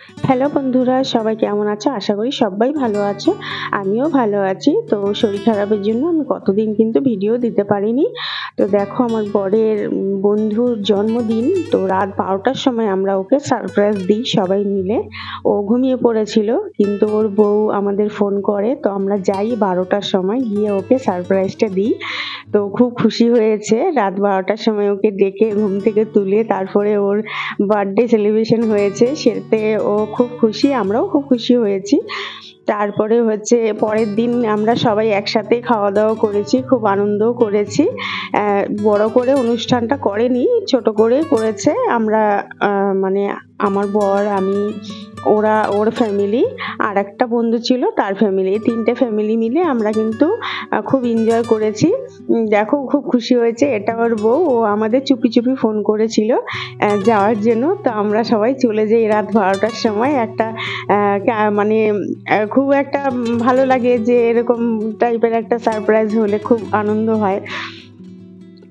Hello বন্ধুরা, সবাই কেমন আছো? আশা করি সবাই ভালো আছো। আমিও ভালো আছি। তো শরীর খারাপের জন্য আমি কতদিন কিন্তু ভিডিও দিতে পারিনি। তো দেখো আমার বরের বন্ধুর জন্মদিন। তো রাত ১২টার সময় আমরা ওকে সারপ্রাইজ দিই সবাই মিলে। ও ঘুমিয়ে পড়েছিল, কিন্তু ওর বউ আমাদের ফোন করে। তো আমরা যাই ১২টার সময়, গিয়ে ওকে সারপ্রাইজটা দিই। তো খুব খুশি হয়েছে। রাত ১২টার সময় ওকে ডেকে ঘুম থেকে তুলে তারপরে ওর বার্থডে সেলিব্রেশন হয়েছে, সেটাতে ও খুব খুশি, আমরাও খুব খুশি হয়েছি। তারপরে হচ্ছে পরের দিন আমরা সবাই একসাথে খাওয়া দাওয়া করেছি, খুব আনন্দও করেছি। বড় করে অনুষ্ঠানটা করেনি, ছোট করে করেছে। আমরা মানে আমার বর, আমি, ওর ফ্যামিলি, আর একটা বন্ধু ছিল তার ফ্যামিলি, এই ৩টে ফ্যামিলি মিলে আমরা কিন্তু খুব এনজয় করেছি। দেখো খুব খুশি হয়েছে। এটা ওর বউ, ও আমাদের চুপি চুপি ফোন করেছিল যাওয়ার জন্য। তো আমরা সবাই চলে যাই রাত ১২টার সময়। একটা মানে খুব একটা ভালো লাগে যে এরকম টাইপের একটা সারপ্রাইজ হলে খুব আনন্দ হয়।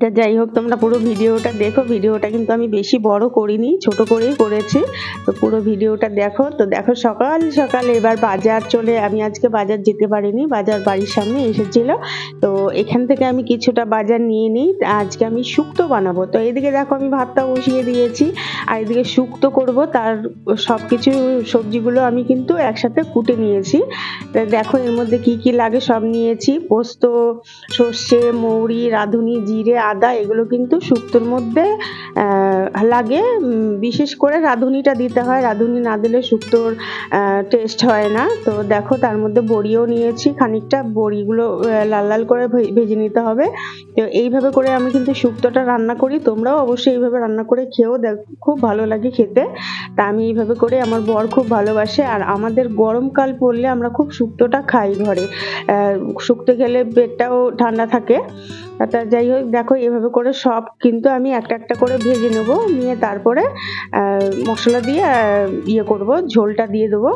তা যাই হোক, তোমরা পুরো ভিডিওটা দেখো। ভিডিওটা কিন্তু আমি বেশি বড় করিনি, ছোট করেই করেছি। তো পুরো ভিডিওটা দেখো। তো দেখো সকাল সকাল এবার বাজার চলে, আমি আজকে বাজার যেতে পারিনি, বাজার বাড়ির সামনে এসেছিল। তো এখান থেকে আমি কিছুটা বাজার নিয়ে নিই। আজকে আমি শুক্তো বানাবো। তো এদিকে দেখো আমি ভাতটা বসিয়ে দিয়েছি, আর এদিকে শুক্তো করব। তার সবকিছু সবজিগুলো আমি কিন্তু একসাথে কুটে নিয়েছি। তো দেখো এর মধ্যে কি কি লাগে সব নিয়েছি। পোস্ত, সর্ষে, মৌরি, রাঁধুনি, জিরে, আদা, এগুলো কিন্তু শুক্তোর মধ্যে লাগে। বিশেষ করে রাঁধুনিটা দিতে হয়, রাঁধুনি না দিলে শুক্তোর টেস্ট হয় না। তো দেখো তার মধ্যে বড়িও নিয়েছি খানিকটা, বড়িগুলো লাল লাল করে ভেজে নিতে হবে। তো এইভাবে করে আমি কিন্তু শুক্তোটা রান্না করি, তোমরাও অবশ্যই এইভাবে রান্না করে খেও, খুব ভালো লাগে খেতে। তা আমি এইভাবে করে, আমার বর খুব ভালোবাসে। আর আমাদের গরমকাল পড়লে আমরা খুব শুক্তোটা খাই ঘরে। শুক্তো খেলে পেটটাও ঠান্ডা থাকে। তা যাই হোক, দেখো এভাবে করে সব কিন্তু আমি একটা একটা করে ভেজে নেব, নিয়ে তারপরে মশলা দিয়ে ইয়ে করব, ঝোলটা দিয়ে দেবো।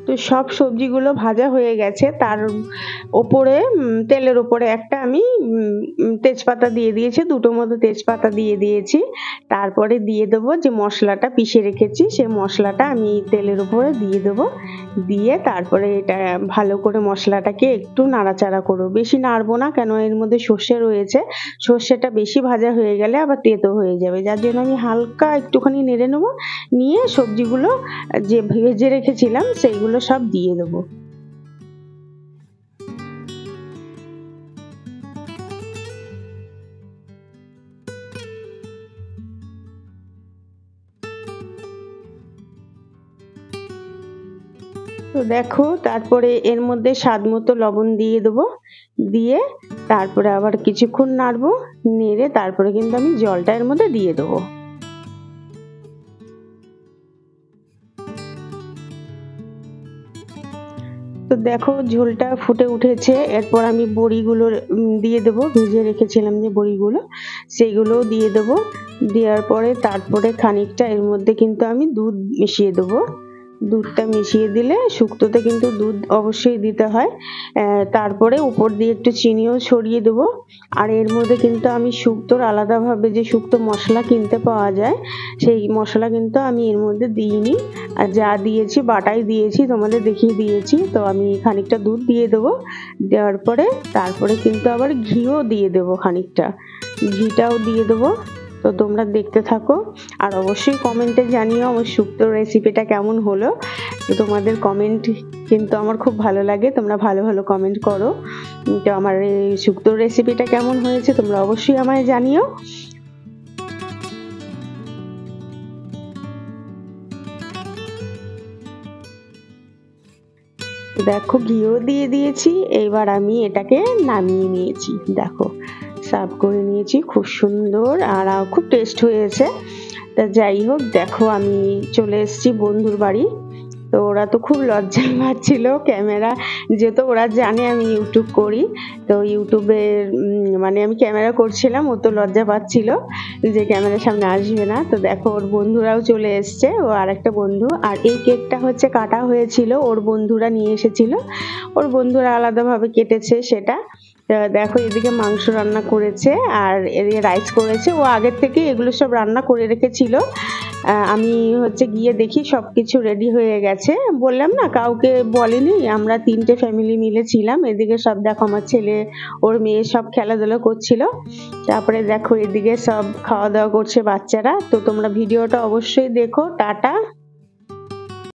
তো সব সবজিগুলো ভাজা হয়ে গেছে। তার ওপরে তেলের ওপরে একটা আমি তেজপাতা দিয়ে দিয়েছি, দুটো মতো তেজপাতা দিয়ে দিয়েছি। তারপরে দিয়ে দেবো যে মশলাটা পিষে রেখেছি, সেই মশলাটা আমি তেলের উপরে দিয়ে দেবো। দিয়ে তারপরে এটা ভালো করে মশলাটাকে একটু নাড়াচাড়া করবো, বেশি নাড়বো না, কেন এর মধ্যে সর্ষে রয়েছে। সর্ষেটা বেশি ভাজা হয়ে গেলে আবার তেতো হয়ে যাবে, যার জন্য আমি হালকা একটুখানি নেড়ে নেবো। নিয়ে সবজিগুলো যে ভেজে রেখেছিলাম সেইগুলো সব দিয়ে দেবো। তো দেখো তারপরে এর মধ্যে স্বাদ মতো লবণ দিয়ে দেবো। দিয়ে তারপরে আবার কিছুক্ষণ নাড়বো, নেড়ে তারপরে কিন্তু আমি জলটা এর মধ্যে দিয়ে দেবো। তো দেখো ঝোলটা ফুটে উঠেছে। এরপর আমি বড়িগুলো দিয়ে দেবো, ভেজে রেখেছিলাম যে বড়িগুলো, সেইগুলোও দিয়ে দেবো। দেওয়ার পরে তারপরে খানিকটা এর মধ্যে কিন্তু আমি দুধ মিশিয়ে দেবো। দুধটা মিশিয়ে দিলে, শুক্তোতে কিন্তু দুধ অবশ্যই দিতে হয়। তারপরে উপর দিয়ে একটু চিনিও ছড়িয়ে দেবো। আর এর মধ্যে কিন্তু আমি শুক্তোর আলাদাভাবে যে শুক্তো মশলা কিনতে পাওয়া যায়, সেই মশলা কিন্তু আমি এর মধ্যে দিইনি। আর যা দিয়েছি বাটাই দিয়েছি, তোমাদের দেখিয়ে দিয়েছি। তো আমি খানিকটা দুধ দিয়ে দেবো। দেওয়ার পরে তারপরে কিন্তু আবার ঘিও দিয়ে দেবো, খানিকটা ঘিটাও দিয়ে দেবো। তো তোমরা দেখতে থাকো, আর অবশ্যই কমেন্টে জানিও আমার শুক্তোর রেসিপিটা কেমন হলো। তো তোমাদের কমেন্ট কিন্তু আমার খুব ভালো লাগে, তোমরা ভালো ভালো কমেন্ট করো। তো আমার এই শুক্তোর রেসিপিটা কেমন হয়েছে তোমরা অবশ্যই আমায় জানিও। দেখো ঘিও দিয়ে দিয়েছি, এইবার আমি এটাকে নামিয়ে নিয়েছি। দেখো সার্ভ করে নিয়েছি, খুব সুন্দর আর খুব টেস্ট হয়েছে। তা যাই হোক, দেখো আমি চলে এসেছি বন্ধুর বাড়ি। তো ওরা তো খুব লজ্জায় পাচ্ছিল ক্যামেরা, যেহেতু ওরা জানে আমি ইউটিউব করি, তো ইউটিউবের মানে আমি ক্যামেরা করছিলাম, ও তো লজ্জা পাচ্ছিল যে ক্যামেরার সামনে আসবে না। তো দেখো ওর বন্ধুরাও চলে এসছে, ও আরেকটা বন্ধু। আর এই কেকটা হচ্ছে কাটা হয়েছিল, ওর বন্ধুরা নিয়ে এসেছিল, ওর বন্ধুরা আলাদাভাবে কেটেছে সেটা। দেখো এদিকে মাংস রান্না করেছে আর এদিকে রাইস করেছে, ও আগের থেকে এগুলো সব রান্না করে রেখেছিল। আমি হচ্ছে গিয়ে দেখি সবকিছু রেডি হয়ে গেছে, বললাম না কাউকে বলেনি, আমরা 3টে ফ্যামিলি মিলে ছিলাম। এদিকে সব দেখো আমার ছেলে ওর মেয়ে সব খেলাধুলা করছিল, তারপরে দেখো এদিকে সব খাওয়া দাওয়া করছে বাচ্চারা। তো তোমরা ভিডিওটা অবশ্যই দেখো। টাটা।